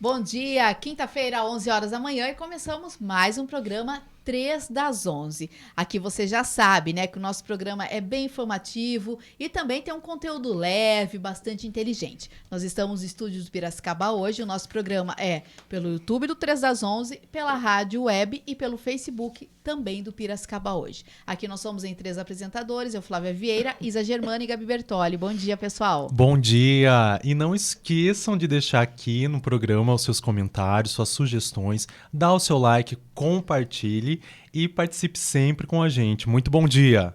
Bom dia, quinta-feira, 11 horas da manhã e começamos mais um programa 3 das 11. Aqui você já sabe, né, que o nosso programa é bem informativo e também tem um conteúdo leve, bastante inteligente. Nós estamos no estúdio do Piracicaba hoje, o nosso programa é pelo YouTube do 3 das 11, pela rádio web e pelo Facebook também do Piracicaba hoje. Aqui nós somos em 3 apresentadores, eu, Flávia Vieira, Isa Germana e Gabi Bertoli. Bom dia, pessoal. Bom dia! E não esqueçam de deixar aqui no programa os seus comentários, suas sugestões, dá o seu like, compartilhe e participe sempre com a gente. Muito bom dia!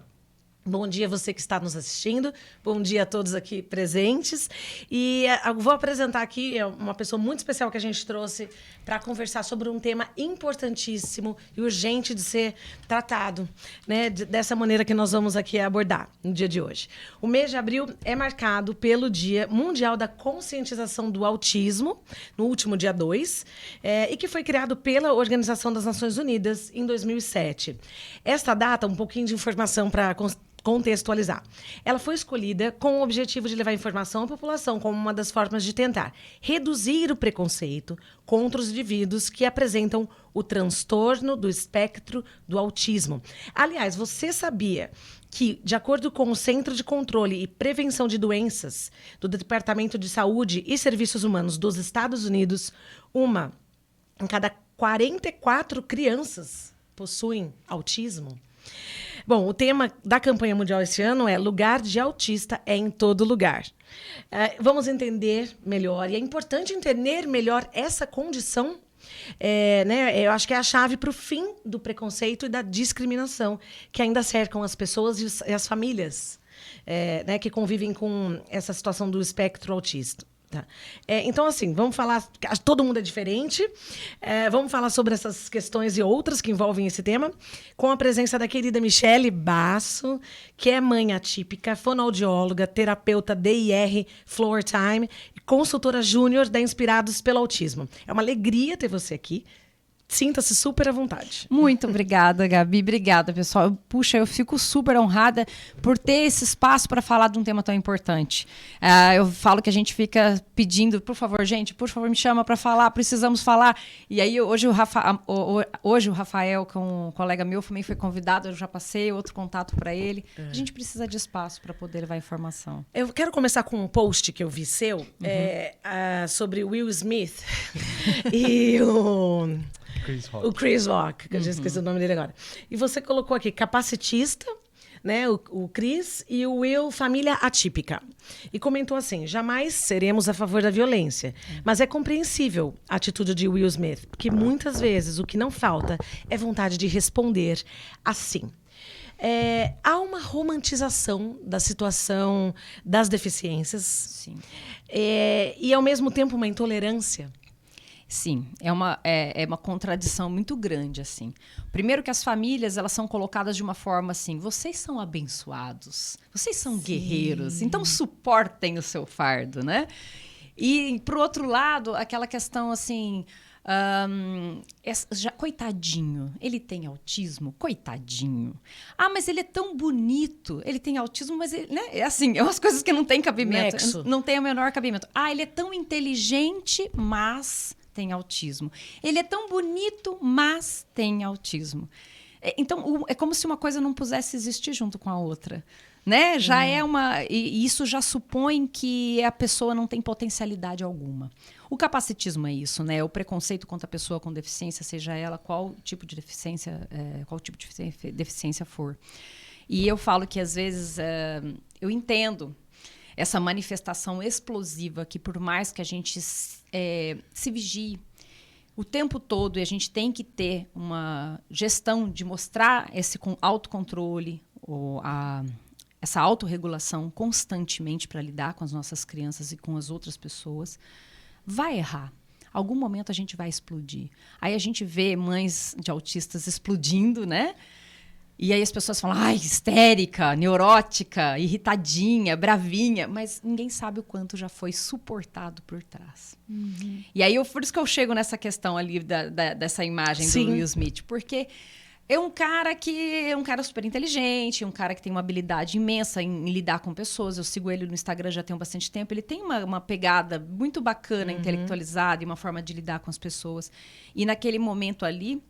Bom dia você que está nos assistindo, bom dia a todos aqui presentes. E eu vou apresentar aqui uma pessoa muito especial que a gente trouxe para conversar sobre um tema importantíssimo e urgente de ser tratado, né? Dessa maneira que nós vamos aqui abordar no dia de hoje. O mês de abril é marcado pelo Dia Mundial da Conscientização do Autismo, no último dia 2, e que foi criado pela Organização das Nações Unidas em 2007. Esta data, um pouquinho de informação para contextualizar. Ela foi escolhida com o objetivo de levar informação à população como uma das formas de tentar reduzir o preconceito contra os indivíduos que apresentam o transtorno do espectro do autismo. Aliás, você sabia que, de acordo com o Centro de Controle e Prevenção de Doenças do Departamento de Saúde e Serviços Humanos dos Estados Unidos, uma em cada 44 crianças possuem autismo? Bom, o tema da campanha mundial esse ano é Lugar de Autista é em todo lugar. Vamos entender melhor, e é importante entender melhor essa condição, né? Eu acho que é a chave para o fim do preconceito e da discriminação que ainda cercam as pessoas e as famílias, né, que convivem com essa situação do espectro autista. Tá. Então, assim, vamos falar... Todo mundo é diferente. Vamos falar sobre essas questões e outras que envolvem esse tema, com a presença da querida Michele Basso, que é mãe atípica, fonoaudióloga, terapeuta DIR Floor Time e consultora júnior da Inspirados pelo Autismo. É uma alegria ter você aqui. Sinta-se super à vontade. Muito obrigada, Gabi. Obrigada, pessoal. Puxa, eu fico super honrada por ter esse espaço para falar de um tema tão importante. Eu falo que a gente fica pedindo, por favor, gente, por favor, me chama para falar, precisamos falar. E aí, hoje o Rafael, que é um colega meu, também foi convidado, eu já passei outro contato para ele. A gente precisa de espaço para poder levar informação. Eu quero começar com um post que eu vi seu, sobre Will Smith e o Chris Rock, que eu já esqueci o nome dele agora. E você colocou aqui, capacitista, né, o Chris, e o Will, família atípica. E comentou assim, jamais seremos a favor da violência, mas é compreensível a atitude de Will Smith, porque muitas vezes o que não falta é vontade de responder assim. Há uma romantização da situação das deficiências. Sim. E, ao mesmo tempo, uma intolerância. Sim, é uma contradição muito grande, assim. Primeiro que as famílias, elas são colocadas de uma forma assim, vocês são abençoados, vocês são guerreiros, então suportem o seu fardo, né? E, por outro lado, aquela questão assim... coitadinho, ele tem autismo, coitadinho. Mas ele é tão bonito, ele tem autismo, mas ele, né? É assim, é umas coisas que não tem cabimento, não tem o menor cabimento. Ele é tão inteligente, mas tem autismo. Ele é tão bonito, mas tem autismo. Então, é como se uma coisa não pudesse existir junto com a outra. Né? Já é e isso já supõe que a pessoa não tem potencialidade alguma. O capacitismo é isso, né? O preconceito contra a pessoa com deficiência, seja ela qual tipo de deficiência for. E eu falo que às vezes eu entendo essa manifestação explosiva que, por mais que a gente se vigie o tempo todo, e a gente tem que ter uma gestão de mostrar esse autocontrole, essa autorregulação constantemente para lidar com as nossas crianças e com as outras pessoas, vai errar. Algum momento a gente vai explodir. Aí a gente vê mães de autistas explodindo, né? E aí as pessoas falam, histérica, neurótica, irritadinha, bravinha, mas ninguém sabe o quanto já foi suportado por trás. E aí, por isso que eu chego nessa questão ali dessa imagem do Will Smith, porque É um cara super inteligente, um cara que tem uma habilidade imensa em lidar com pessoas. Eu sigo ele no Instagram já tem bastante tempo. Ele tem uma pegada muito bacana, intelectualizada, e uma forma de lidar com as pessoas. E naquele momento ali,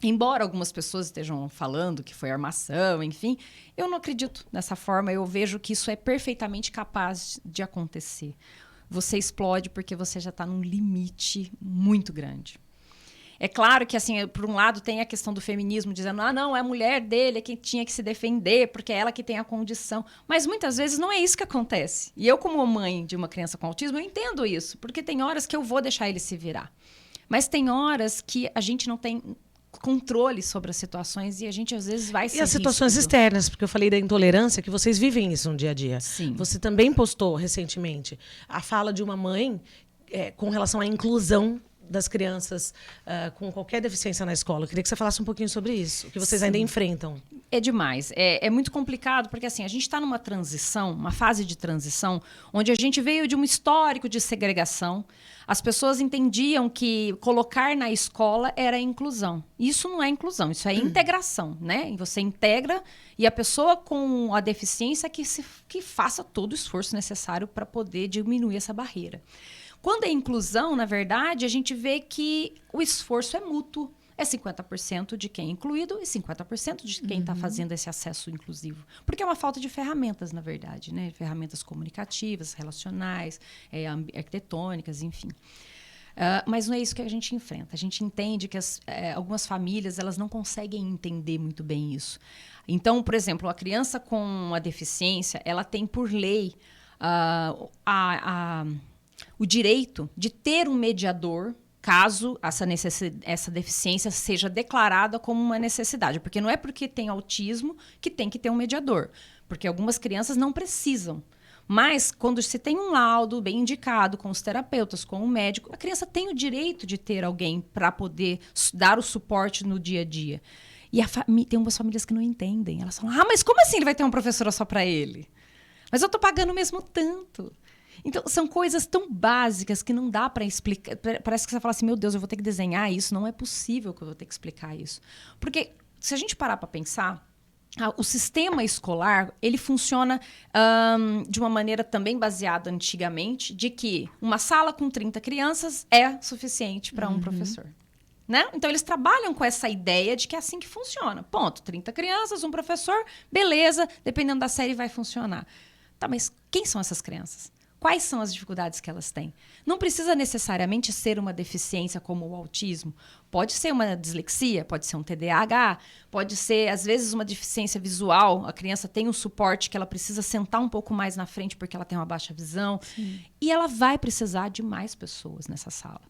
embora algumas pessoas estejam falando que foi armação, enfim, eu não acredito nessa forma. Eu vejo que isso é perfeitamente capaz de acontecer. Você explode porque você já está num limite muito grande. É claro que, assim, por um lado, tem a questão do feminismo, dizendo, não, é a mulher dele, é quem tinha que se defender, porque é ela que tem a condição. Mas, muitas vezes, não é isso que acontece. E eu, como mãe de uma criança com autismo, eu entendo isso, porque tem horas que eu vou deixar ele se virar. Mas tem horas que a gente não tem controle sobre as situações e a gente, às vezes, vai ser E as situações ríspido. externas, porque eu falei da intolerância, que vocês vivem isso no dia a dia. Sim. Você também postou, recentemente, a fala de uma mãe com relação à inclusão das crianças com qualquer deficiência na escola. Eu queria que você falasse um pouquinho sobre isso, que vocês ainda enfrentam. É demais. É muito complicado, porque assim, a gente está numa transição, uma fase de transição, onde a gente veio de um histórico de segregação. As pessoas entendiam que colocar na escola era inclusão. Isso não é inclusão, isso é integração, né? E você integra e a pessoa com a deficiência que faça todo o esforço necessário para poder diminuir essa barreira. Quando é inclusão, na verdade, a gente vê que o esforço é mútuo. É 50% de quem é incluído e 50% de quem está fazendo esse acesso inclusivo. Porque é uma falta de ferramentas, na verdade, né? Ferramentas comunicativas, relacionais, arquitetônicas, enfim. Mas não é isso que a gente enfrenta. A gente entende que algumas famílias elas não conseguem entender muito bem isso. Então, por exemplo, a criança com a deficiência, ela tem por lei o direito de ter um mediador caso essa deficiência seja declarada como uma necessidade. Porque não é porque tem autismo que tem que ter um mediador. Porque algumas crianças não precisam. Mas, quando se tem um laudo bem indicado com os terapeutas, com o médico, a criança tem o direito de ter alguém para poder dar o suporte no dia a dia. E tem umas famílias que não entendem. Elas falam, mas como assim ele vai ter uma professora só para ele? Mas eu estou pagando mesmo tanto. Então, são coisas tão básicas que não dá para explicar. Parece que você fala assim, meu Deus, eu vou ter que desenhar isso. Não é possível que eu vou ter que explicar isso. Porque, se a gente parar para pensar, o sistema escolar, ele funciona de uma maneira também baseada antigamente, de que uma sala com 30 crianças é suficiente para um professor. Né? Então, eles trabalham com essa ideia de que é assim que funciona. Ponto. 30 crianças, um professor, beleza, dependendo da série vai funcionar. Tá, mas quem são essas crianças? Quais são as dificuldades que elas têm? Não precisa necessariamente ser uma deficiência como o autismo. Pode ser uma dislexia, pode ser um TDAH, pode ser, às vezes, uma deficiência visual. A criança tem um suporte que ela precisa sentar um pouco mais na frente porque ela tem uma baixa visão. Sim. E ela vai precisar de mais pessoas nessa sala.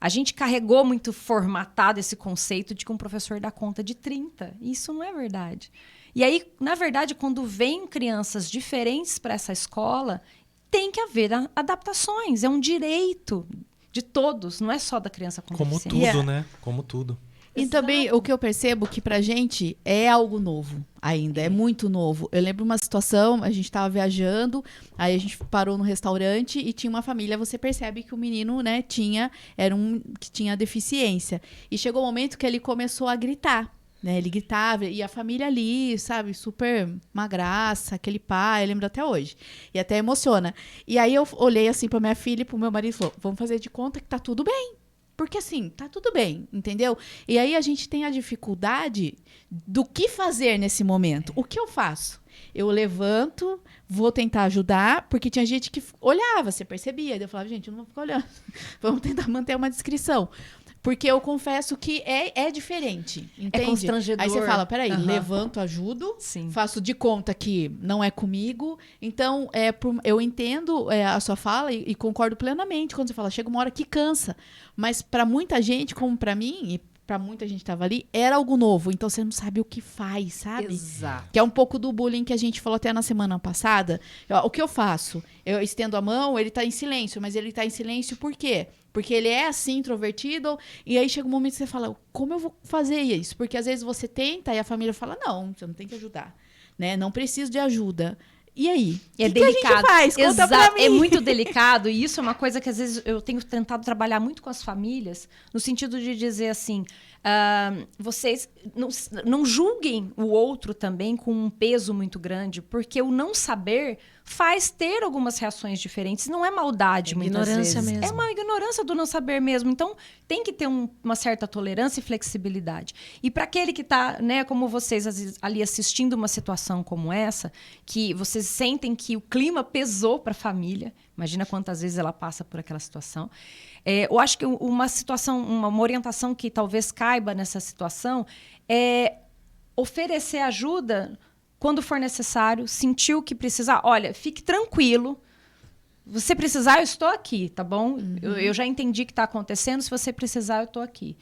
A gente carregou muito formatado esse conceito de que um professor dá conta de 30. E isso não é verdade. E aí, na verdade, quando vêm crianças diferentes para essa escola, tem que haver adaptações. É um direito de todos, não é só da criança com deficiência. Como tudo, né? Como tudo. E também o que eu percebo que pra gente é algo novo ainda, é muito novo. Eu lembro uma situação, a gente tava viajando, aí a gente parou no restaurante e tinha uma família, você percebe que o menino, né, que tinha deficiência. E chegou um momento que ele começou a gritar. Né, ele gritava, e a família ali, sabe, super uma graça, aquele pai, eu lembro até hoje. E até emociona. E aí eu olhei assim pra minha filha e pro meu marido e falou, vamos fazer de conta que tá tudo bem. Porque assim, tá tudo bem, entendeu? E aí a gente tem a dificuldade do que fazer nesse momento. O que eu faço? Eu levanto, vou tentar ajudar, porque tinha gente que olhava, você percebia. Daí eu falava, gente, eu não vou ficar olhando. Vamos tentar manter uma descrição. Porque eu confesso que é diferente, entende? É constrangedor. Aí você fala, peraí, levanto, ajudo, Sim. Faço de conta que não é comigo. Então, eu entendo a sua fala e concordo plenamente quando você fala, chega uma hora que cansa. Mas para muita gente, como para mim, e para muita gente que estava ali, era algo novo. Então, você não sabe o que faz, sabe? Exato. Que é um pouco do bullying que a gente falou até na semana passada. O que eu faço? Eu estendo a mão, ele tá em silêncio. Mas ele tá em silêncio por quê? Porque ele é assim, introvertido, e aí chega um momento que você fala, como eu vou fazer isso? Porque às vezes você tenta e a família fala, não, você não tem que ajudar, né? Não preciso de ajuda. E aí? É delicado. Que a gente faz? Conta pra mim. É muito delicado, e isso é uma coisa que às vezes eu tenho tentado trabalhar muito com as famílias, no sentido de dizer assim, vocês não julguem o outro também com um peso muito grande, porque o não saber faz ter algumas reações diferentes. Não é maldade, muitas vezes. Ignorância mesmo. É uma ignorância do não saber mesmo. Então, tem que ter uma certa tolerância e flexibilidade. E para aquele que está, né, como vocês ali assistindo uma situação como essa, que vocês sentem que o clima pesou para a família, imagina quantas vezes ela passa por aquela situação. Eu acho que uma orientação que talvez caiba nessa situação é oferecer ajuda quando for necessário, sentiu que precisar. Olha, fique tranquilo. Você precisar, eu estou aqui, tá bom? Eu já entendi o que está acontecendo. Se você precisar, eu estou aqui.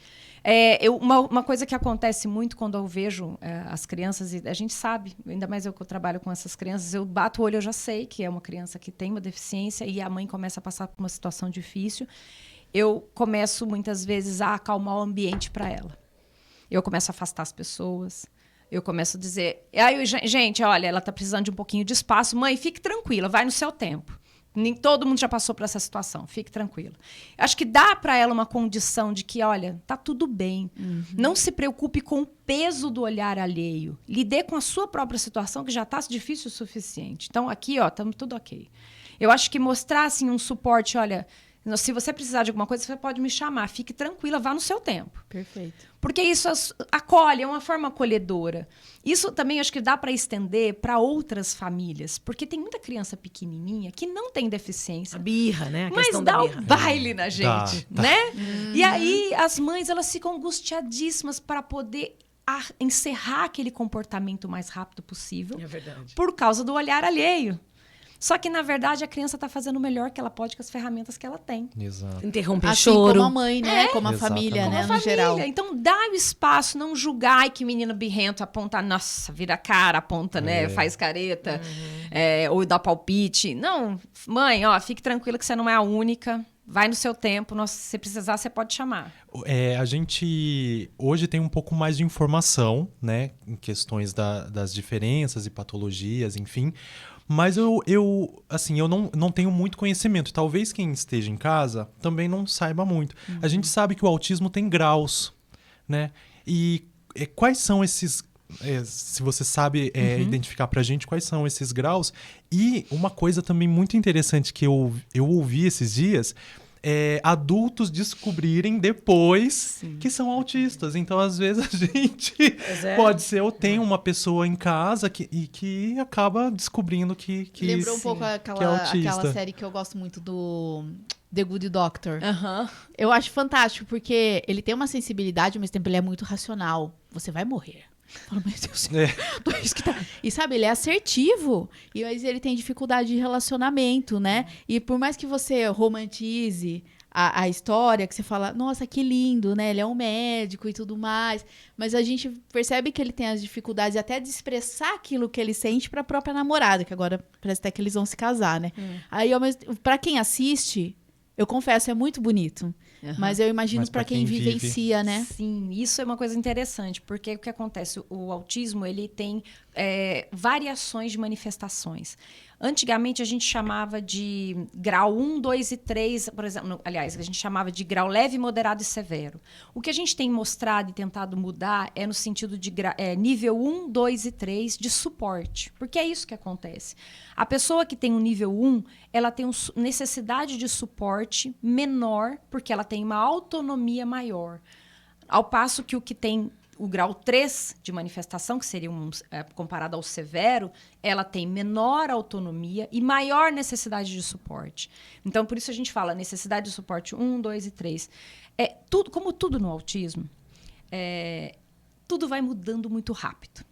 Uma coisa que acontece muito quando eu vejo as crianças, e a gente sabe, ainda mais eu que eu trabalho com essas crianças, eu bato o olho, eu já sei que é uma criança que tem uma deficiência e a mãe começa a passar por uma situação difícil. Eu começo, muitas vezes, a acalmar o ambiente para ela. Eu começo a afastar as pessoas. Eu começo a dizer... gente, olha, ela está precisando de um pouquinho de espaço. Mãe, fique tranquila, vai no seu tempo. Nem todo mundo já passou por essa situação. Fique tranquila. Acho que dá para ela uma condição de que, olha, tá tudo bem. Não se preocupe com o peso do olhar alheio. Lide com a sua própria situação, que já está difícil o suficiente. Então, aqui, ó, estamos tudo ok. Eu acho que mostrar, assim, um suporte, olha... Se você precisar de alguma coisa, você pode me chamar. Fique tranquila, vá no seu tempo. Perfeito. Porque isso acolhe, é uma forma acolhedora. Isso também acho que dá para estender para outras famílias. Porque tem muita criança pequenininha que não tem deficiência. A birra, né? A Mas questão dá da o birra. baile na gente, Dá. né? E aí as mães elas ficam angustiadíssimas para poder encerrar aquele comportamento o mais rápido possível. É verdade. Por causa do olhar alheio. Só que, na verdade, a criança está fazendo o melhor que ela pode com as ferramentas que ela tem. Exato. Interromper Assim choro. como a mãe, né? Como a Exatamente. família, Como né? Uma No família. geral. Então, dá o espaço, não julgar. Ai, que menino birrento, aponta, nossa, vira a cara, aponta, né? Faz careta, ou dá palpite. Não, mãe, ó, fique tranquila que você não é a única. Vai no seu tempo. Se precisar, você pode chamar. A gente hoje tem um pouco mais de informação, né? Em questões das diferenças e patologias, enfim. Mas eu não tenho muito conhecimento. Talvez quem esteja em casa também não saiba muito. A gente sabe que o autismo tem graus, né? E quais são esses... se você sabe identificar pra gente quais são esses graus. E uma coisa também muito interessante que eu ouvi esses dias... adultos descobrirem depois que são autistas. Então, às vezes, a gente pode ser ou tem uma pessoa em casa que acaba descobrindo que Lembrou um pouco que é autista. aquela série que eu gosto muito do The Good Doctor. Aham. Eu acho fantástico, porque ele tem uma sensibilidade, ao mesmo tempo ele é muito racional. Você vai morrer. Fala, meu Deus, isso que tá... E sabe, ele é assertivo, mas ele tem dificuldade de relacionamento, né? E por mais que você romantize a história, que você fala, nossa, que lindo, né? Ele é um médico e tudo mais. Mas a gente percebe que ele tem as dificuldades até de expressar aquilo que ele sente para a própria namorada, que agora parece até que eles vão se casar, né? Aí, para quem assiste, eu confesso, é muito bonito. Mas eu imagino Mas para pra quem quem vive. vivencia, né? Sim, isso é uma coisa interessante, porque o que acontece? O autismo, ele tem variações de manifestações. Antigamente, a gente chamava de grau 1, 2 e 3, por exemplo. Aliás, a gente chamava de grau leve, moderado e severo. O que a gente tem mostrado e tentado mudar é no sentido de nível 1, 2 e 3 de suporte. Porque é isso que acontece. A pessoa que tem o nível 1, ela tem necessidade de suporte menor, porque ela tem uma autonomia maior. Ao passo que o que tem o grau 3 de manifestação, que seria comparado ao severo, ela tem menor autonomia e maior necessidade de suporte. Então, por isso a gente fala necessidade de suporte 1, 2 e 3. Como tudo no autismo, tudo vai mudando muito rápido.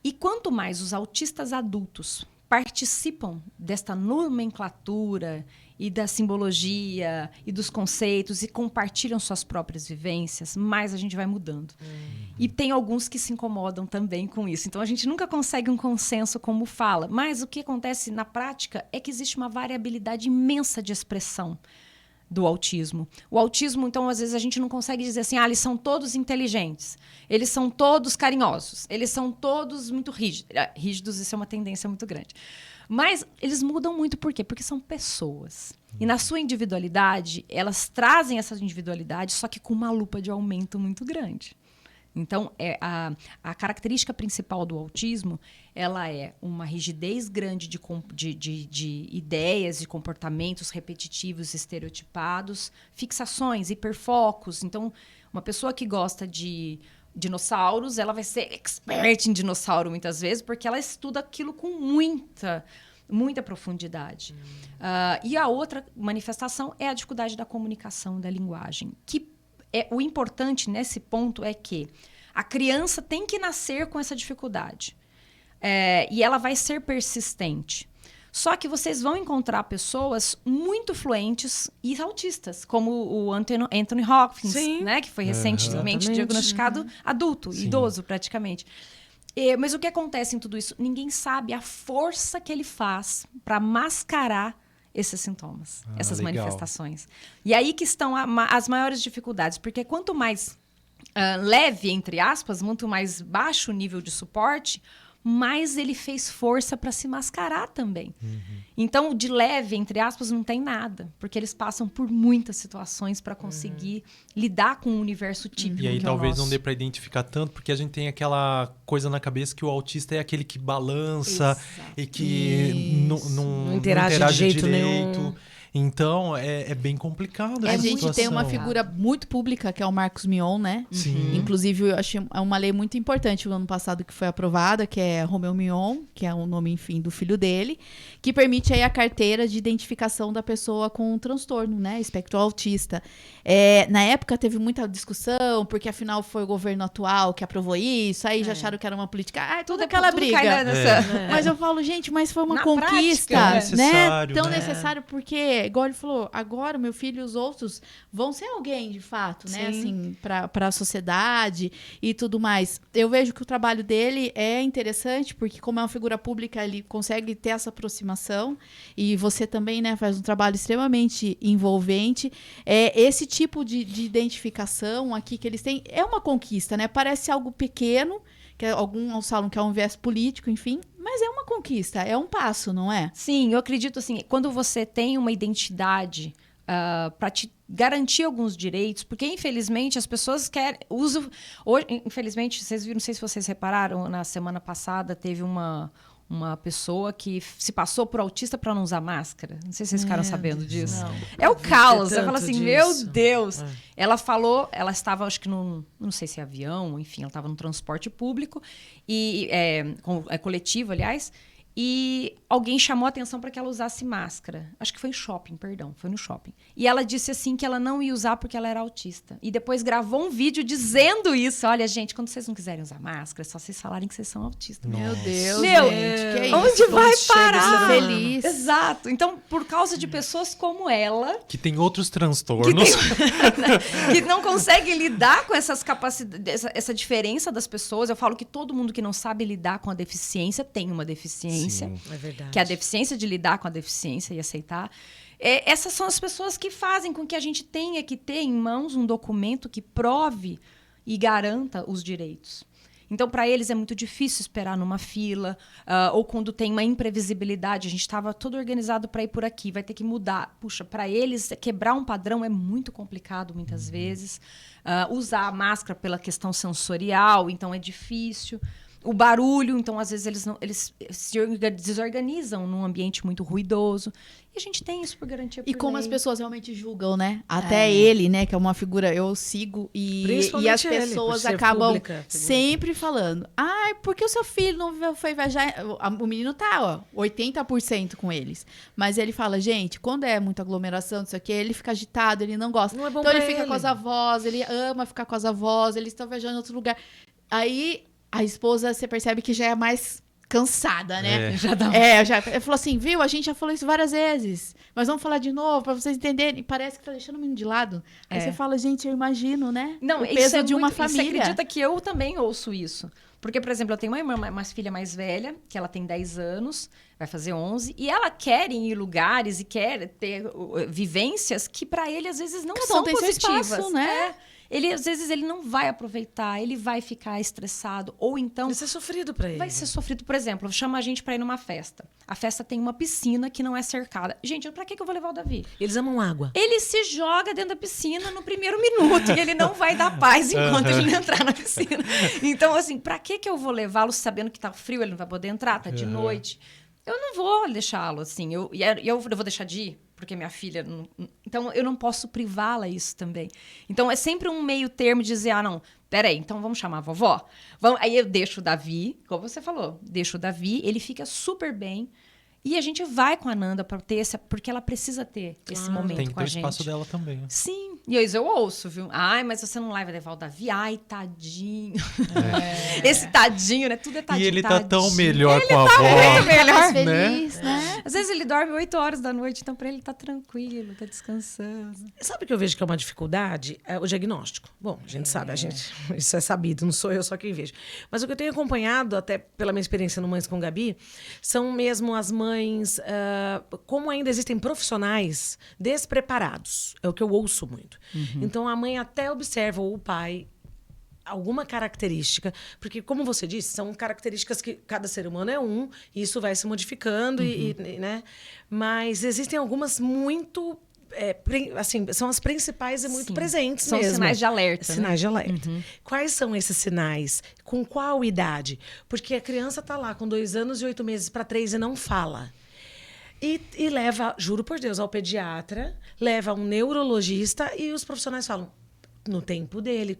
E quanto mais os autistas adultos participam desta nomenclatura e da simbologia e dos conceitos e compartilham suas próprias vivências, mais a gente vai mudando. E tem alguns que se incomodam também com isso. Então, a gente nunca consegue um consenso como fala. Mas o que acontece na prática é que existe uma variabilidade imensa de expressão do autismo. O autismo, então, às vezes a gente não consegue dizer assim, eles são todos inteligentes, eles são todos carinhosos, eles são todos muito rígidos. Rígidos, isso é uma tendência muito grande. Mas eles mudam muito, por quê? Porque são pessoas. E na sua individualidade, elas trazem essa individualidade, só que com uma lupa de aumento muito grande. Então, a característica principal do autismo, ela é uma rigidez grande de ideias e comportamentos repetitivos, estereotipados, fixações, hiperfocos. Então, uma pessoa que gosta de dinossauros, ela vai ser expert em dinossauro muitas vezes, porque ela estuda aquilo com muita profundidade. E a outra manifestação é a dificuldade da comunicação, da linguagem, que o importante nesse ponto é que a criança tem que nascer com essa dificuldade. E ela vai ser persistente. Só que vocês vão encontrar pessoas muito fluentes e autistas, como o Anthony Hopkins, né, que foi recentemente diagnosticado adulto, idoso praticamente. Mas o que acontece em tudo isso? Ninguém sabe a força que ele faz para mascarar esses sintomas, essas manifestações. E aí que estão as maiores dificuldades, porque quanto mais leve, entre aspas, muito mais baixo o nível de suporte, mais ele fez força para se mascarar também. Então, de leve, entre aspas, não tem nada, porque eles passam por muitas situações para conseguir lidar com o universo típico. E aí que talvez é o nosso. não dê para identificar tanto, porque a gente tem aquela coisa na cabeça que o autista é aquele que balança e que não interage de jeito direito. nenhum. Então, é bem complicado A essa gente situação. tem uma figura muito pública, que é o Marcos Mion, né? Sim. Inclusive, eu achei uma lei muito importante no ano passado que foi aprovada, que é Romeu Mion, que é o nome, enfim, do filho dele, que permite aí a carteira de identificação da pessoa com transtorno, né? Espectro autista. Na época teve muita discussão, porque afinal foi o governo atual que aprovou isso, aí já acharam que era uma política. Toda aquela briga. Cai nessa... Mas eu falo, gente, mas foi uma Na conquista, prática, né? necessário, Tão né? necessário, porque, igual ele falou, agora meu filho e os outros vão ser alguém, de fato, né? Assim, para a sociedade e tudo mais. Eu vejo que o trabalho dele é interessante, porque como é uma figura pública, ele consegue ter essa aproximação, e você também, né, faz um trabalho extremamente envolvente. Esse tipo de identificação aqui que eles têm é uma conquista, né? Parece algo pequeno, que alguns falam que é um viés político, enfim, mas é uma conquista, é um passo, não é? Sim, eu acredito assim, quando você tem uma identidade para te garantir alguns direitos, porque infelizmente as pessoas querem hoje, infelizmente, vocês viram, não sei se vocês repararam, na semana passada teve uma pessoa que se passou por autista para não usar máscara. Não sei se vocês ficaram sabendo disso. Não. É o caos. Você fala tanto assim, disso. meu Deus. Ela falou, ela estava, acho que não sei se é avião, enfim, ela estava no transporte público, coletivo, aliás, e alguém chamou a atenção para que ela usasse máscara. Acho que foi em shopping, perdão, foi no shopping. E ela disse assim que ela não ia usar porque ela era autista. E depois gravou um vídeo dizendo isso. Olha, gente, quando vocês não quiserem usar máscara, é só vocês falarem que vocês são autistas. Meu Deus, Meu, gente, que onde isso? vai chega parar? Feliz. Exato. Então, por causa de pessoas como ela, Que tem outros transtornos. que não conseguem lidar com essas capacidades, essa diferença das pessoas. Eu falo que todo mundo que não sabe lidar com a deficiência tem uma deficiência. Sim. É verdade. Que é a deficiência de lidar com a deficiência e aceitar. Essas são as pessoas que fazem com que a gente tenha que ter em mãos um documento que prove e garanta os direitos. Então, para eles é muito difícil esperar numa fila, ou quando tem uma imprevisibilidade, a gente estava todo organizado para ir por aqui, vai ter que mudar. Puxa, para eles, quebrar um padrão é muito complicado muitas vezes. Usar a máscara pela questão sensorial, então é difícil. O barulho, então, às vezes, eles se desorganizam num ambiente muito ruidoso. E a gente tem isso por garantia por E como lei. as pessoas realmente julgam, né? Até ele, né? Que é uma figura, eu sigo, e as Principalmente ele, pessoas por ser acabam pública, sempre falando. Ai, por que o seu filho não foi viajar? O menino tá, 80% com eles. Mas ele fala, gente, quando é muita aglomeração, não sei o quê, ele fica agitado, ele não gosta. Não é bom Então ele pra fica ele. com as avós, ele ama ficar com as avós, eles estão viajando em outro lugar. Aí a esposa, você percebe que já é mais cansada, né? Já dá Ele falou assim, viu? A gente já falou isso várias vezes, mas vamos falar de novo pra vocês entenderem. E parece que tá deixando o menino de lado. Aí você fala, gente, eu imagino, né? Não, o isso peso é de uma muito, família. Você acredita que eu também ouço isso? Porque, por exemplo, eu tenho uma filha mais velha, que ela tem 10 anos, vai fazer 11, e ela quer ir em lugares e quer ter vivências que para ele, às vezes, não Cada um são tem seu positivas. espaço, né? às vezes ele não vai aproveitar, ele vai ficar estressado, ou então Vai ser sofrido pra ele. vai ser sofrido. Por exemplo, chama a gente para ir numa festa. A festa tem uma piscina que não é cercada. Gente, pra que eu vou levar o Davi? Eles amam água. Ele se joga dentro da piscina no primeiro minuto e ele não vai dar paz enquanto ele não entrar na piscina. Então, assim, pra que eu vou levá-lo sabendo que tá frio, ele não vai poder entrar, tá de noite? Eu não vou deixá-lo, assim. Eu vou deixar de ir, porque minha filha... Então, eu não posso privá-la isso também. Então, é sempre um meio termo de dizer, não, peraí, então vamos chamar a vovó? Aí eu deixo o Davi, como você falou, deixo o Davi, ele fica super bem. E a gente vai com a Nanda para ter porque ela precisa ter esse momento Tem que com ter a o gente. espaço dela também. Sim, e eu ouço, viu? Ai, mas você não vai levar o Davi? Ai, tadinho. Esse tadinho, né? Tudo é tadinho. E ele tá tadinho. tão melhor com a avó. Muito melhor, né? feliz, né? Às vezes ele dorme 8 horas da noite, então pra ele tá tranquilo, tá descansando. Sabe o que eu vejo que é uma dificuldade? É o diagnóstico. Bom, a gente sabe, isso é sabido, não sou eu só quem vejo. Mas o que eu tenho acompanhado, até pela minha experiência no Mães com Gabi, são mesmo as mães, como ainda existem profissionais despreparados. É o que eu ouço muito. Então, a mãe até observa, ou o pai, alguma característica, porque, como você disse, são características que cada ser humano é um, e isso vai se modificando, né? Mas existem algumas muito... assim, são as principais e muito Sim, presentes são mesmo. sinais de alerta. Sinais de alerta. Quais são esses sinais? Com qual idade? Porque a criança está lá com 2 anos e 8 meses para 3 e não fala. E leva, juro por Deus, ao pediatra, leva a um neurologista e os profissionais falam, no tempo dele.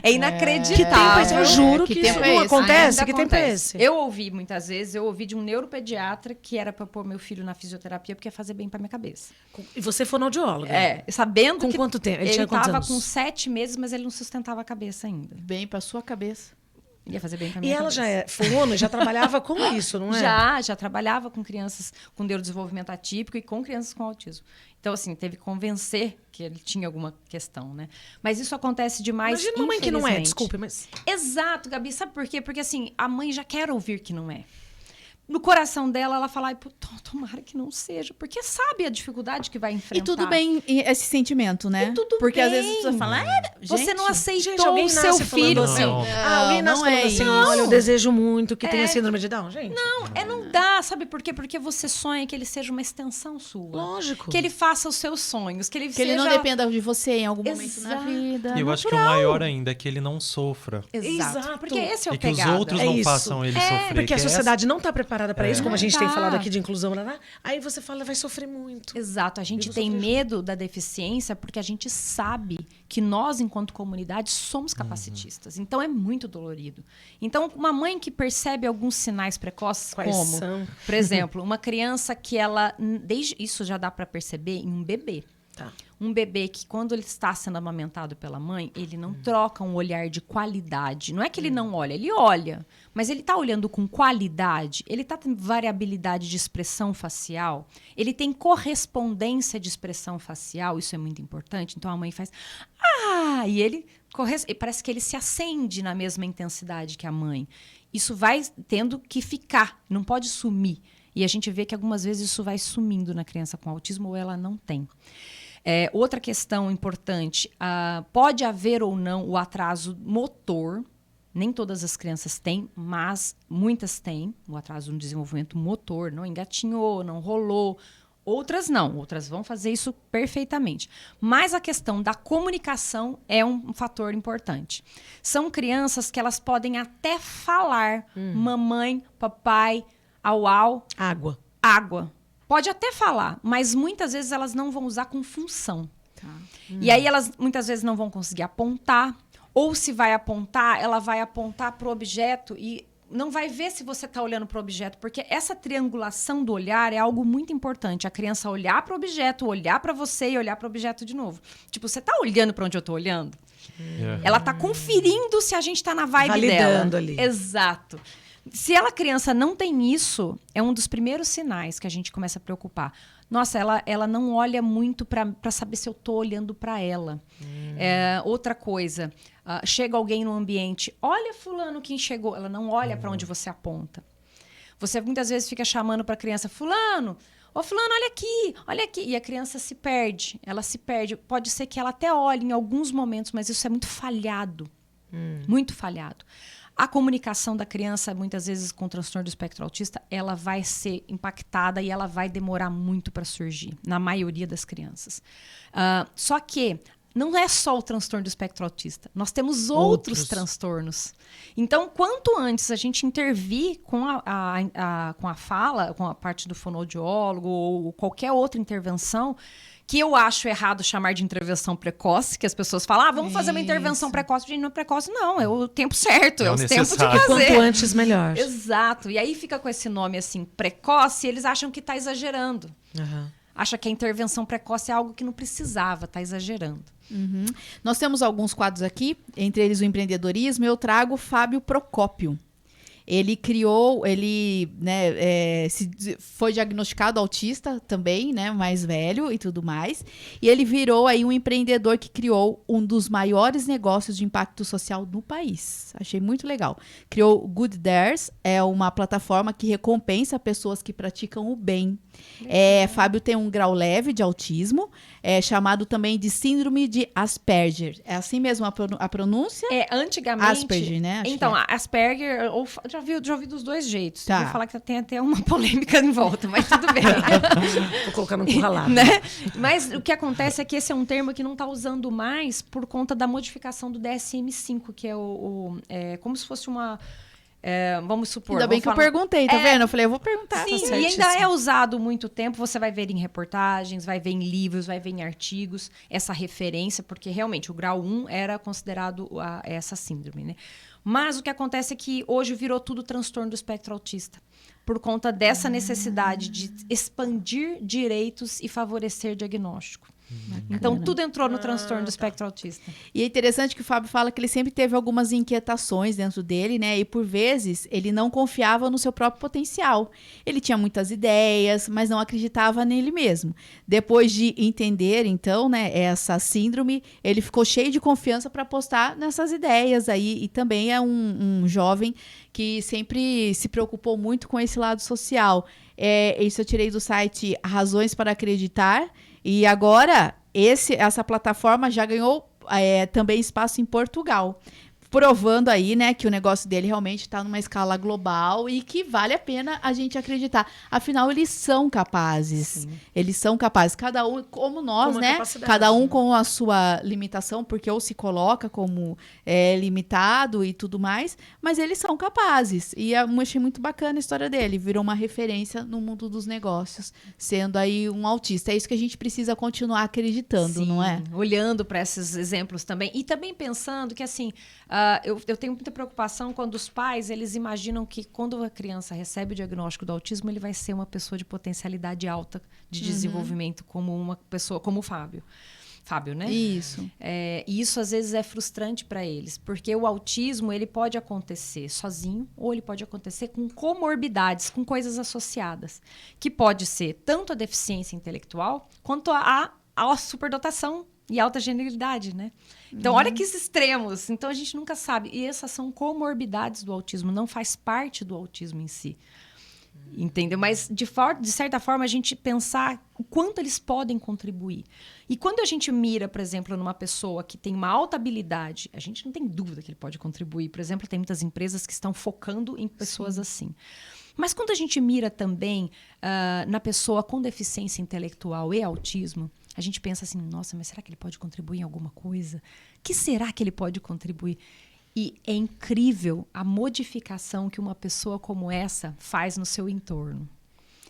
É inacreditável. Que tempo é esse? Eu juro que que tempo isso é não esse? acontece. Ainda Que tempo é acontece. esse? Eu ouvi muitas vezes, de um neuropediatra que era para pôr meu filho na fisioterapia porque ia fazer bem para minha cabeça. E você fonoaudióloga? Sabendo Com que quanto tempo? Ele ele tinha quantos estava anos? com 7 meses, mas ele não sustentava a cabeça ainda. Bem pra sua cabeça. Ia fazer bem para E minha ela cabeça. já é fono, já trabalhava com isso, não é? Já trabalhava com crianças com neurodesenvolvimento atípico e com crianças com autismo. Então, assim, teve que convencer que ele tinha alguma questão, né? Mas isso acontece demais, Imagina uma mãe que não é, infelizmente. desculpe, mas... Exato, Gabi. Sabe por quê? Porque, assim, a mãe já quer ouvir que não é. No coração dela, ela fala, tomara que não seja, porque sabe a dificuldade que vai enfrentar. E tudo bem esse sentimento, né? E tudo Porque bem. às vezes a pessoa fala, Você não aceitou Gente, alguém o seu nasce falando filho. assim. Não. Alguém nasce Não falando é assim, isso. olha, eu desejo muito que tenha síndrome de Down, gente. Não dá, sabe por quê? Porque você sonha que ele seja uma extensão sua. Lógico. Que ele faça os seus sonhos, que ele que seja... ele não dependa de você em algum momento na Exato. vida. E eu acho que o maior ainda é que ele não sofra. Exato. Porque esse é o E que os pegada. outros É não isso. façam ele sofrer. Porque que a sociedade não está preparada para isso, como a gente tem Não tá. falado aqui de inclusão, né? Aí você fala, vai sofrer muito. Exato. A gente Eu vou tem sofrer medo da deficiência porque a gente sabe que nós, enquanto comunidade, somos capacitistas. Então, é muito dolorido. Então, uma mãe que percebe alguns sinais precoces, Quais como, são? por exemplo, uma criança que ela... Isso já dá para perceber em um bebê. Tá. Um bebê que, quando ele está sendo amamentado pela mãe, ele não troca um olhar de qualidade. Não é que ele não olha, ele olha. Mas ele está olhando com qualidade, ele está tendo variabilidade de expressão facial, ele tem correspondência de expressão facial, isso é muito importante. Então, a mãe faz... e parece que ele se acende na mesma intensidade que a mãe. Isso vai tendo que ficar, não pode sumir. E a gente vê que algumas vezes isso vai sumindo na criança com autismo ou ela não tem. Outra questão importante, pode haver ou não o atraso motor, nem todas as crianças têm, mas muitas têm o atraso no desenvolvimento motor, não engatinhou, não rolou, outras não, outras vão fazer isso perfeitamente. Mas a questão da comunicação é um fator importante. São crianças que elas podem até falar mamãe, papai, au, água. Pode até falar, mas muitas vezes elas não vão usar com função. Tá. E aí elas muitas vezes não vão conseguir apontar, ou se vai apontar, ela vai apontar para o objeto e não vai ver se você está olhando para o objeto, porque essa triangulação do olhar é algo muito importante. A criança olhar para o objeto, olhar para você e olhar para o objeto de novo. Tipo, você está olhando para onde eu estou olhando? Ela está conferindo se a gente está na vibe Validando dela. ali. Exato. Se a criança não tem isso, é um dos primeiros sinais que a gente começa a preocupar. Nossa, ela não olha muito para saber se eu estou olhando para ela. Outra coisa, chega alguém no ambiente, olha fulano quem chegou. Ela não olha para onde você aponta. Você muitas vezes fica chamando para a criança, fulano, Ô, fulano, olha aqui, olha aqui. E a criança se perde, ela se perde. Pode ser que ela até olhe em alguns momentos, mas isso é muito falhado. Muito falhado. A comunicação da criança, muitas vezes com o transtorno do espectro autista, ela vai ser impactada e ela vai demorar muito para surgir, na maioria das crianças. Só que não é só o transtorno do espectro autista. Nós temos outros transtornos. Então, quanto antes a gente intervir com a fala, com a parte do fonoaudiólogo ou qualquer outra intervenção, que eu acho errado chamar de intervenção precoce, que as pessoas falam, vamos fazer uma intervenção precoce. Gente, não é precoce, não. É o tempo certo, é o tempo de fazer. Quanto antes, melhor. Exato. E aí fica com esse nome assim, precoce, e eles acham que está exagerando. Acha que a intervenção precoce é algo que não precisava, está exagerando. Nós temos alguns quadros aqui, entre eles o empreendedorismo. Eu trago o Fábio Procópio. Ele criou, foi diagnosticado autista também, né, mais velho e tudo mais. E ele virou aí um empreendedor que criou um dos maiores negócios de impacto social no país. Achei muito legal. Criou o Good Dares, é uma plataforma que recompensa pessoas que praticam o bem. Fábio tem um grau leve de autismo, chamado também de síndrome de Asperger. É assim mesmo a pronúncia? Antigamente... Asperger, né? Então, Asperger... Já ouvi dos dois jeitos. Tá. Vou falar que tem até uma polêmica em volta, mas tudo bem. Vou colocar no curralado. Né? Mas o que acontece é que esse é um termo que não está usando mais por conta da modificação do DSM-5, que é como se fosse uma... vamos supor... Ainda bem que eu perguntei, tá vendo? Eu falei, eu vou perguntar. Sim, e ainda é usado muito tempo. Você vai ver em reportagens, vai ver em livros, vai ver em artigos essa referência, porque realmente o grau 1 era considerado essa síndrome, né? Mas o que acontece é que hoje virou tudo transtorno do espectro autista, por conta dessa necessidade de expandir direitos e favorecer diagnóstico. Então, tudo entrou no transtorno do espectro autista. E é interessante que o Fábio fala que ele sempre teve algumas inquietações dentro dele, né? E por vezes ele não confiava no seu próprio potencial. Ele tinha muitas ideias, mas não acreditava nele mesmo. Depois de entender, então, né, essa síndrome, ele ficou cheio de confiança para apostar nessas ideias aí. E também é um jovem que sempre se preocupou muito com esse lado social. Isso eu tirei do site Razões para Acreditar. E agora, essa plataforma já ganhou também espaço em Portugal, provando aí, né, que o negócio dele realmente está numa escala global e que vale a pena a gente acreditar. Afinal, eles são capazes. Sim. Eles são capazes. Cada um, como nós, né? Cada um com a sua limitação, porque ou se coloca como limitado e tudo mais, mas eles são capazes. E eu achei muito bacana a história dele. Virou uma referência no mundo dos negócios, sendo aí um autista. É isso que a gente precisa continuar acreditando, sim, não é? Olhando para esses exemplos também. E também pensando que, assim... eu tenho muita preocupação quando os pais, eles imaginam que quando a criança recebe o diagnóstico do autismo, ele vai ser uma pessoa de potencialidade alta de desenvolvimento, como uma pessoa como o Fábio. Fábio, né? Isso. E isso, às vezes, é frustrante para eles, porque o autismo, ele pode acontecer sozinho, ou ele pode acontecer com comorbidades, com coisas associadas, que pode ser tanto a deficiência intelectual, quanto a superdotação e alta genialidade, né? Então, olha que extremos. Então, a gente nunca sabe. E essas são comorbidades do autismo, não faz parte do autismo em si. Entendeu? Mas, de certa forma, a gente pensar o quanto eles podem contribuir. E quando a gente mira, por exemplo, numa pessoa que tem uma alta habilidade, a gente não tem dúvida que ele pode contribuir. Por exemplo, tem muitas empresas que estão focando em pessoas assim. Mas quando a gente mira também na pessoa com deficiência intelectual e autismo, a gente pensa assim, nossa, mas será que ele pode contribuir em alguma coisa? O que será que ele pode contribuir? E é incrível a modificação que uma pessoa como essa faz no seu entorno.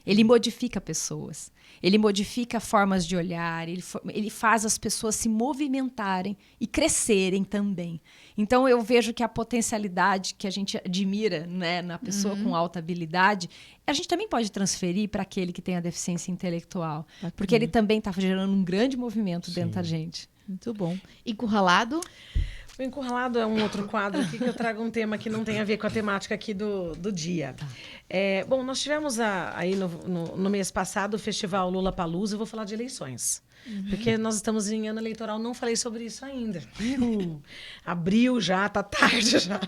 Ele modifica pessoas, ele modifica formas de olhar, ele faz as pessoas se movimentarem e crescerem também. Então, eu vejo que a potencialidade que a gente admira, né, na pessoa com alta habilidade, a gente também pode transferir para aquele que tem a deficiência intelectual. Porque ele também está gerando um grande movimento dentro da gente. Muito bom. Encurralado? O Encurralado é um outro quadro aqui que eu trago um tema que não tem a ver com a temática aqui do dia. Bom, nós tivemos aí no mês passado o festival Lollapalooza. Eu vou falar de eleições. Porque nós estamos em ano eleitoral, não falei sobre isso ainda. Abril já, tá tarde já.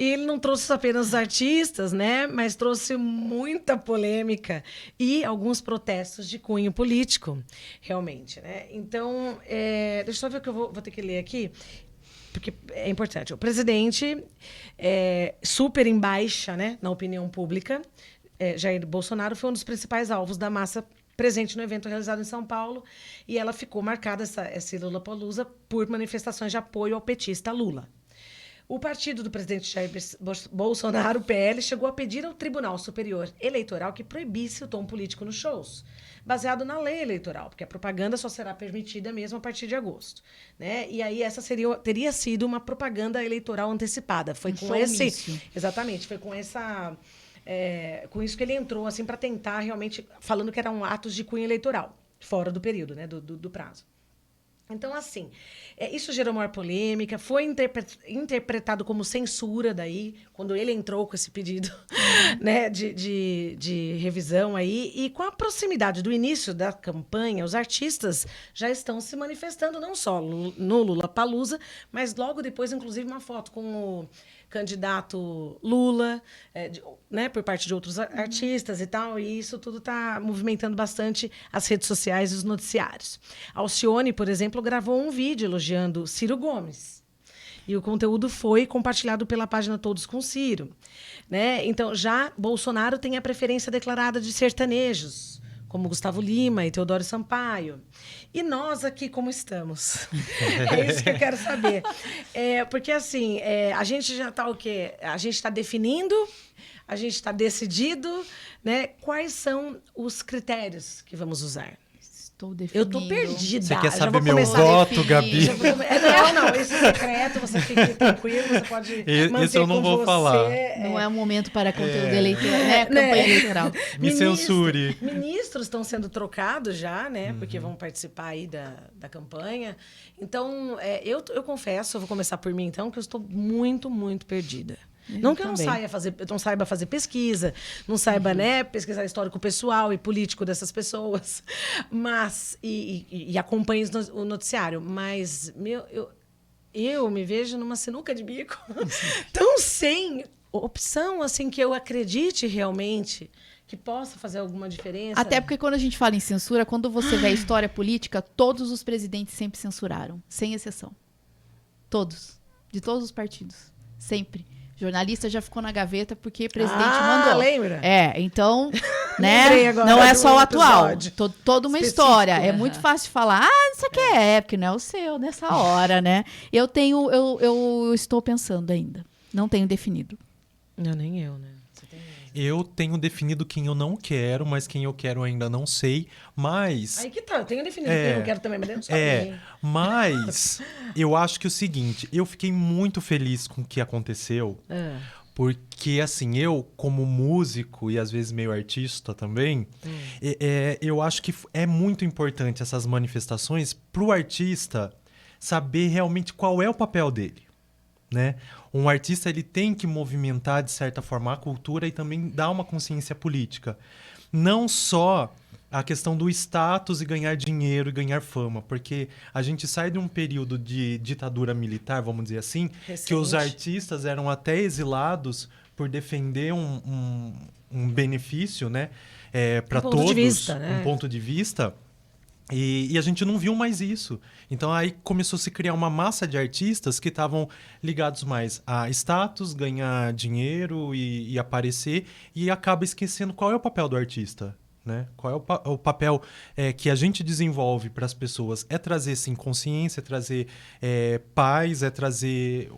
E ele não trouxe apenas os artistas, né? Mas trouxe muita polêmica e alguns protestos de cunho político, realmente, né? Então, deixa eu só ver o que eu vou ter que ler aqui, porque é importante. O presidente, super em baixa, né, na opinião pública, Jair Bolsonaro foi um dos principais alvos da massa presente no evento realizado em São Paulo, e ela ficou marcada, essa Lollapalooza, por manifestações de apoio ao petista Lula. O partido do presidente Jair Bolsonaro, o PL, chegou a pedir ao Tribunal Superior Eleitoral que proibisse o tom político nos shows, baseado na lei eleitoral, porque a propaganda só será permitida mesmo a partir de agosto, né? E aí essa teria sido uma propaganda eleitoral antecipada. Foi com esse... Exatamente, foi com essa... com isso que ele entrou, assim, para tentar realmente, falando que eram atos de cunho eleitoral, fora do período, né, do prazo. Então, assim, isso gerou maior polêmica, foi interpretado como censura daí, quando ele entrou com esse pedido, né, de revisão aí, e com a proximidade do início da campanha, os artistas já estão se manifestando, não só no Lollapalooza, mas logo depois, inclusive, uma foto com o candidato Lula, né, por parte de outros artistas e tal, e isso tudo está movimentando bastante as redes sociais e os noticiários. Alcione, por exemplo, gravou um vídeo elogiando Ciro Gomes. E o conteúdo foi compartilhado pela página Todos com Ciro, né? Então, já Bolsonaro tem a preferência declarada de sertanejos, como Gustavo Lima e Teodoro Sampaio. E nós aqui, como estamos? É isso que eu quero saber. Porque, assim, a gente já está o quê? A gente está definindo, a gente está decidido, né? Quais são os critérios que vamos usar? Estou definindo. Eu tô perdida. Você quer Já saber vou meu começar voto, Gabi? Não, isso é secreto, você fique tranquilo, você pode manter Esse eu não com vou você. falar. Não é um momento para conteúdo eleitoral, né? Campanha eleitoral. Me censure. Ministros estão sendo trocados já, né? Porque vão participar aí da campanha. Então, eu confesso, eu vou começar por mim, então, que eu estou muito, muito perdida. Não que eu não saiba fazer pesquisa, não saiba, né, pesquisar histórico pessoal e político dessas pessoas, mas e acompanhe o noticiário, mas eu me vejo numa sinuca de bico, tão sem opção, assim, que eu acredite realmente que possa fazer alguma diferença. Até porque quando a gente fala em censura, quando você vê a história política, todos os presidentes sempre censuraram, sem exceção. Todos. De todos os partidos. Sempre. Jornalista já ficou na gaveta porque o presidente mandou. Lembra? Então, né? Não é só o atual. Toda uma específico. história. É muito fácil de falar, isso aqui porque não é o seu nessa hora, né? Eu estou pensando ainda. Não tenho definido. Não, nem eu, né? Eu tenho definido quem eu não quero, mas quem eu quero ainda não sei. Mas... Aí que tá, eu tenho definido quem eu não quero também, mas eu não sabe. Mas eu acho que é o seguinte, eu fiquei muito feliz com o que aconteceu, porque, assim, eu, como músico e às vezes meio artista também, eu acho que é muito importante essas manifestações para o artista saber realmente qual é o papel dele. Né? Um artista ele tem que movimentar, de certa forma, a cultura e também dar uma consciência política. Não só a questão do status e ganhar dinheiro e ganhar fama, porque a gente sai de um período de ditadura militar, vamos dizer assim, recente, que os artistas eram até exilados por defender um benefício, né, para todos, né? um ponto de vista. E a gente não viu mais isso. Então aí começou a se criar uma massa de artistas que estavam ligados mais a status, ganhar dinheiro e aparecer, e acaba esquecendo qual é o papel do artista. Né? Qual é o papel que a gente desenvolve para as pessoas? É trazer, sim, consciência, é trazer paz, é trazer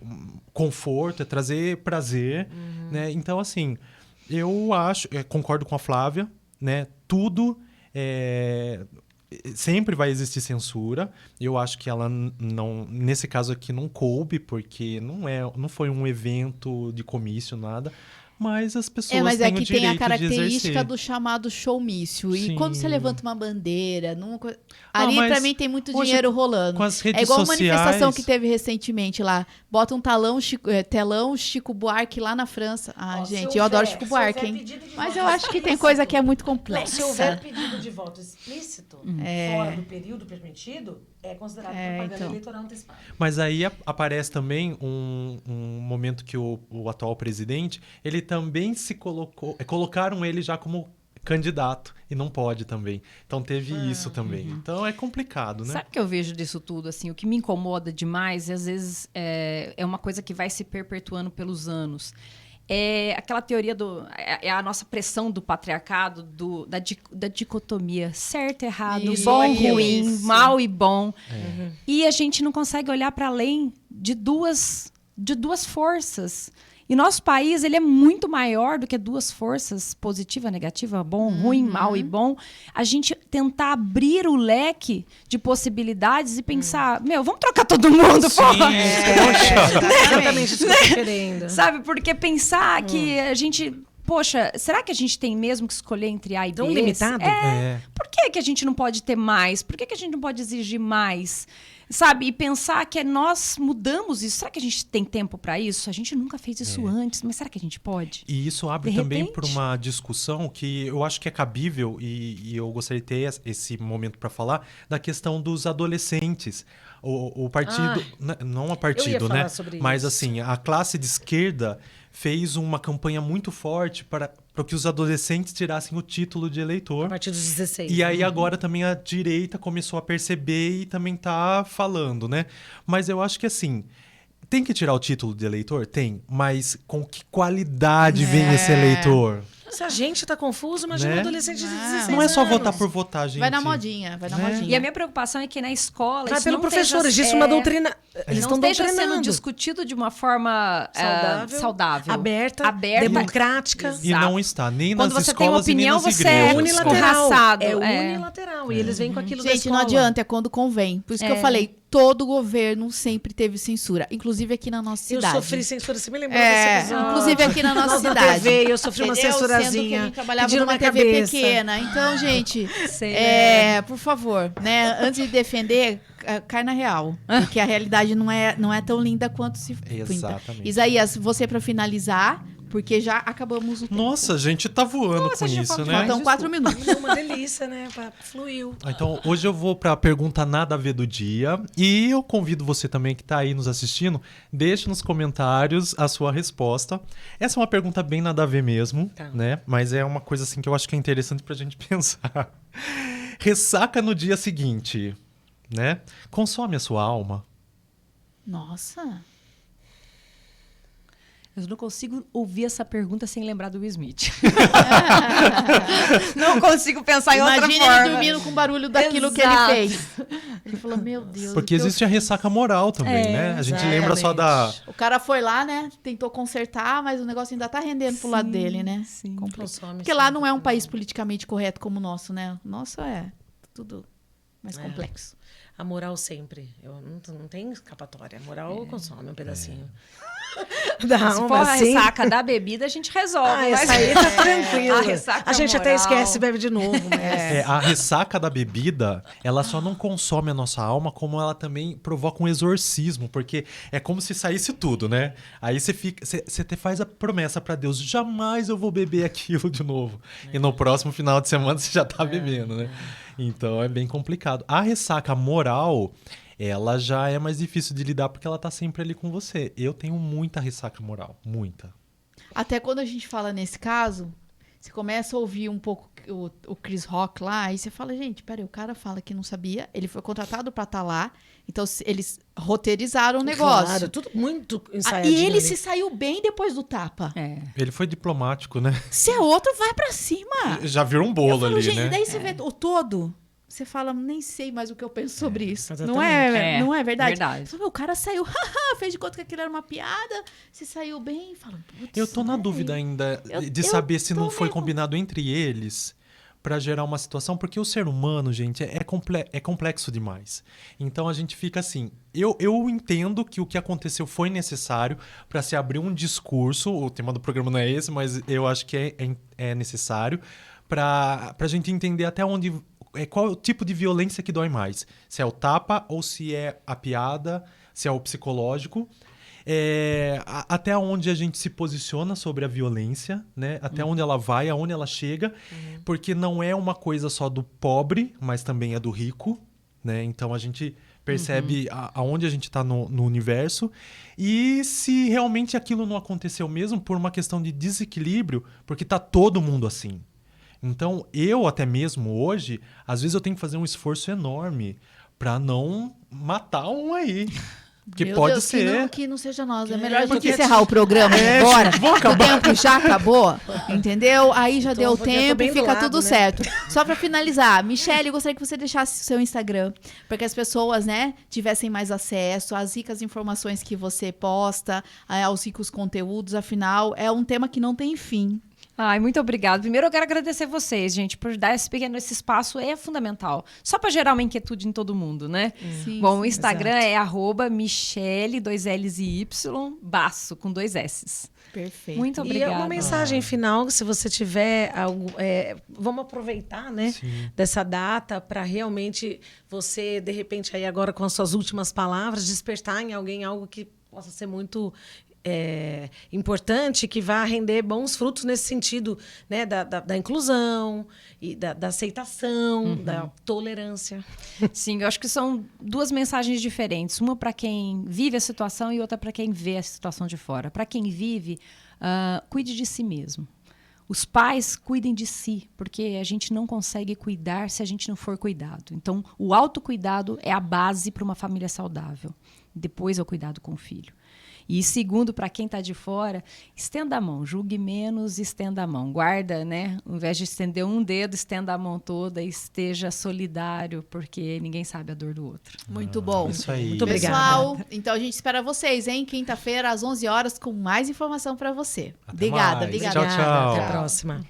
conforto, é trazer prazer. Né? Então, assim, eu acho, concordo com a Flávia, né? Tudo... sempre vai existir censura. Eu acho que ela não, nesse caso aqui, não coube, porque não foi um evento de comício, nada. mas as pessoas Mas têm é o que direito tem a de característica exercer. do chamado showmício. E Sim. quando você levanta uma bandeira, ali mas pra mim tem muito hoje, dinheiro rolando. Com as redes É igual a sociais... manifestação que teve recentemente lá. Bota um telão Chico Buarque lá na França. Ah, Ó, se gente, houver- eu adoro se Chico Buarque, houver hein? pedido de Mas voto eu acho que tem explícito- coisa que é muito Não, complexa. se houver pedido de voto explícito, É. fora do período permitido, é considerado propaganda então. eleitoral antecipada. Mas aí aparece também um momento que o atual presidente, ele também se colocou... Colocaram ele já como candidato e não pode também. Então teve isso também. Então é complicado, né? Sabe o que eu vejo disso tudo? Assim, o que me incomoda demais, e às vezes é uma coisa que vai se perpetuando pelos anos. É aquela teoria é a nossa pressão do patriarcado, da dicotomia certo, errado, Isso, bom, isso. ruim, mal e bom. E a gente não consegue olhar para além de duas forças. E nosso país, ele é muito maior do que duas forças, positiva, negativa, bom, ruim, mal e bom. A gente tentar abrir o leque de possibilidades e pensar, vamos trocar todo mundo, porra! Exatamente isso que eu tô querendo. Sabe, porque pensar que a gente... Poxa, será que a gente tem mesmo que escolher entre A e B? Tão limitado? Por que a gente não pode ter mais? Por que a gente não pode exigir mais? Sabe? E pensar que nós mudamos isso. Será que a gente tem tempo para isso? A gente nunca fez isso antes, mas será que a gente pode? E isso abre De também repente. para uma discussão que eu acho que é cabível e eu gostaria de ter esse momento para falar da questão dos adolescentes. O partido, não a partido, falar né? sobre Mas isso. assim, a classe de esquerda fez uma campanha muito forte para que os adolescentes tirassem o título de A eleitor. partir dos 16. E aí agora também a direita começou a perceber e também tá falando, né? Mas eu acho que assim, tem que tirar o título de eleitor? Tem. Mas com que qualidade vem esse eleitor? Se a gente tá confuso, imagina Né? um adolescente de 16 Não é só anos. votar por votar, gente. Vai na modinha, vai na Né? modinha. E a minha preocupação é que na escola Vai isso pelo não professor, esteja- existe uma doutrina. Eles não estão esteja sendo doutrinando. discutido de uma forma saudável, aberta, democrática. E não está, nem Quando nas você tem uma escolas e nem opinião, nas você é igrejas. Unilateral. escorraçado. É unilateral. E eles vêm com aquilo da Gente, escola. não adianta, é quando convém. Por isso que eu falei, todo governo sempre teve censura. Inclusive aqui na nossa Eu cidade. sofri censura, você me lembrou desse episódio. Inclusive aqui na nossa Nós na cidade. TV, eu sofri uma Entendeu? Sendo que a censurazinha. gente trabalhava pediram numa minha TV cabeça. pequena. Então, gente, Sei, né? por favor, né? Antes de defender, cai na real. Porque a realidade não é tão linda quanto se pinta. Exatamente. Isaías, você para finalizar, porque já acabamos o tempo. Nossa, a gente tá voando com já isso, falou né? demais. Faltam 4 minutos. É uma delícia, né? Fluiu. Então, hoje eu vou para a pergunta nada a ver do dia e eu convido você também que está aí nos assistindo, deixe nos comentários a sua resposta. Essa é uma pergunta bem nada a ver mesmo, Tá. né? Mas é uma coisa assim que eu acho que é interessante para a gente pensar. Ressaca no dia seguinte, né? Consome a sua alma? Nossa. Eu não consigo ouvir essa pergunta sem lembrar do Will Smith. Não consigo pensar em outra Imagina forma. ele dormindo com o barulho daquilo que ele Exato. fez. Ele falou, meu Deus. Porque o que eu existe a ressaca moral também, né? A gente lembra só da... O cara foi lá, né? Tentou consertar, mas o negócio ainda tá rendendo pro lado dele, né? Sim. Complexo. Porque lá não é um país politicamente correto como o nosso, né? O nosso é tudo mais complexo. A moral sempre. Não tem escapatória. A moral consome um pedacinho. Da Se alma, for a assim. ressaca da bebida, a gente resolve. Ah, mas- essa aí tá tranquilo. A ressaca A gente até moral. esquece e bebe de novo. Mas... A ressaca da bebida, ela só não consome a nossa alma, como ela também provoca um exorcismo, porque é como se saísse tudo, né? Aí você faz a promessa pra Deus, jamais eu vou beber aquilo de novo. E no próximo final de semana você já tá bebendo, né? Então é bem complicado. A ressaca moral, ela já é mais difícil de lidar porque ela tá sempre ali com você. Eu tenho muita ressaca moral, muita. Até quando a gente fala nesse caso, você começa a ouvir um pouco o Chris Rock lá, e você fala, gente, peraí, o cara fala que não sabia, ele foi contratado pra estar lá, então eles roteirizaram o negócio. Claro, tudo muito Ah, ensaiadinho. e ele ali. se saiu bem depois do tapa. É. Ele foi diplomático, né? Se é outro, vai pra cima. Já virou um Eu bolo falo, ali, gente, né? daí você vê o todo, você fala, nem sei mais o que eu penso sobre isso. Não exatamente. é, não é verdade? Verdade. Você fala, o cara saiu, fez de conta que aquilo era uma piada, se saiu bem, fala, putz, Eu tô na peraí. dúvida ainda Eu de saber se tô não foi meio- combinado entre eles. para gerar uma situação, porque o ser humano, gente, é complexo demais. Então a gente fica assim, eu entendo que o que aconteceu foi necessário para se abrir um discurso, o tema do programa não é esse, mas eu acho que é necessário para a gente entender até onde, qual é o tipo de violência que dói mais. Se é o tapa ou se é a piada, se é o psicológico. Até onde a gente se posiciona sobre a violência, né? Até onde ela vai, aonde ela chega, porque não é uma coisa só do pobre, mas também é do rico, né? Então a gente percebe aonde a gente está no universo e se realmente aquilo não aconteceu mesmo por uma questão de desequilíbrio, porque tá todo mundo assim. Então eu até mesmo hoje, às vezes eu tenho que fazer um esforço enorme para não matar um aí. Porque Meu pode Deus, ser. Que não seja nós. É melhor a gente porque encerrar o programa É, agora. vamos O acabar. tempo já acabou, entendeu? Aí já deu porque eu tô tempo bem e do fica lado, tudo né? certo. Só pra finalizar, Michele, eu gostaria que você deixasse o seu Instagram, para que as pessoas, né, tivessem mais acesso às ricas informações que você posta, aos ricos conteúdos. Afinal, é um tema que não tem fim. Ai, muito obrigada. Primeiro eu quero agradecer vocês, gente, por dar esse espaço, é fundamental. Só para gerar uma inquietude em todo mundo, né? Sim, Bom, o sim, Instagram exato. é @Michele, 2 L's e Y, Basso, com 2 S's. Perfeito. Muito E obrigada. uma mensagem final, se você tiver algo, vamos aproveitar, né, Sim. dessa data para realmente você, de repente, aí agora com as suas últimas palavras, despertar em alguém algo que possa ser muito importante, que vá render bons frutos nesse sentido, né, da inclusão e da aceitação, da tolerância. Sim, eu acho que são duas mensagens diferentes. Uma para quem vive a situação e outra para quem vê a situação de fora. Para quem vive, cuide de si mesmo. Os pais cuidem de si, porque a gente não consegue cuidar se a gente não for cuidado. Então, o autocuidado é a base para uma família saudável. Depois é o cuidado com o filho. E segundo, para quem está de fora, estenda a mão, julgue menos, estenda a mão. Guarda, né? Ao invés de estender um dedo, estenda a mão toda e esteja solidário, porque ninguém sabe a dor do outro. Muito bom. Isso aí. Muito obrigada. Pessoal, então a gente espera vocês, hein? Quinta-feira, às 11 horas, com mais informação para você. Até Obrigada, mais. obrigada. Tchau, tchau. Até a próxima.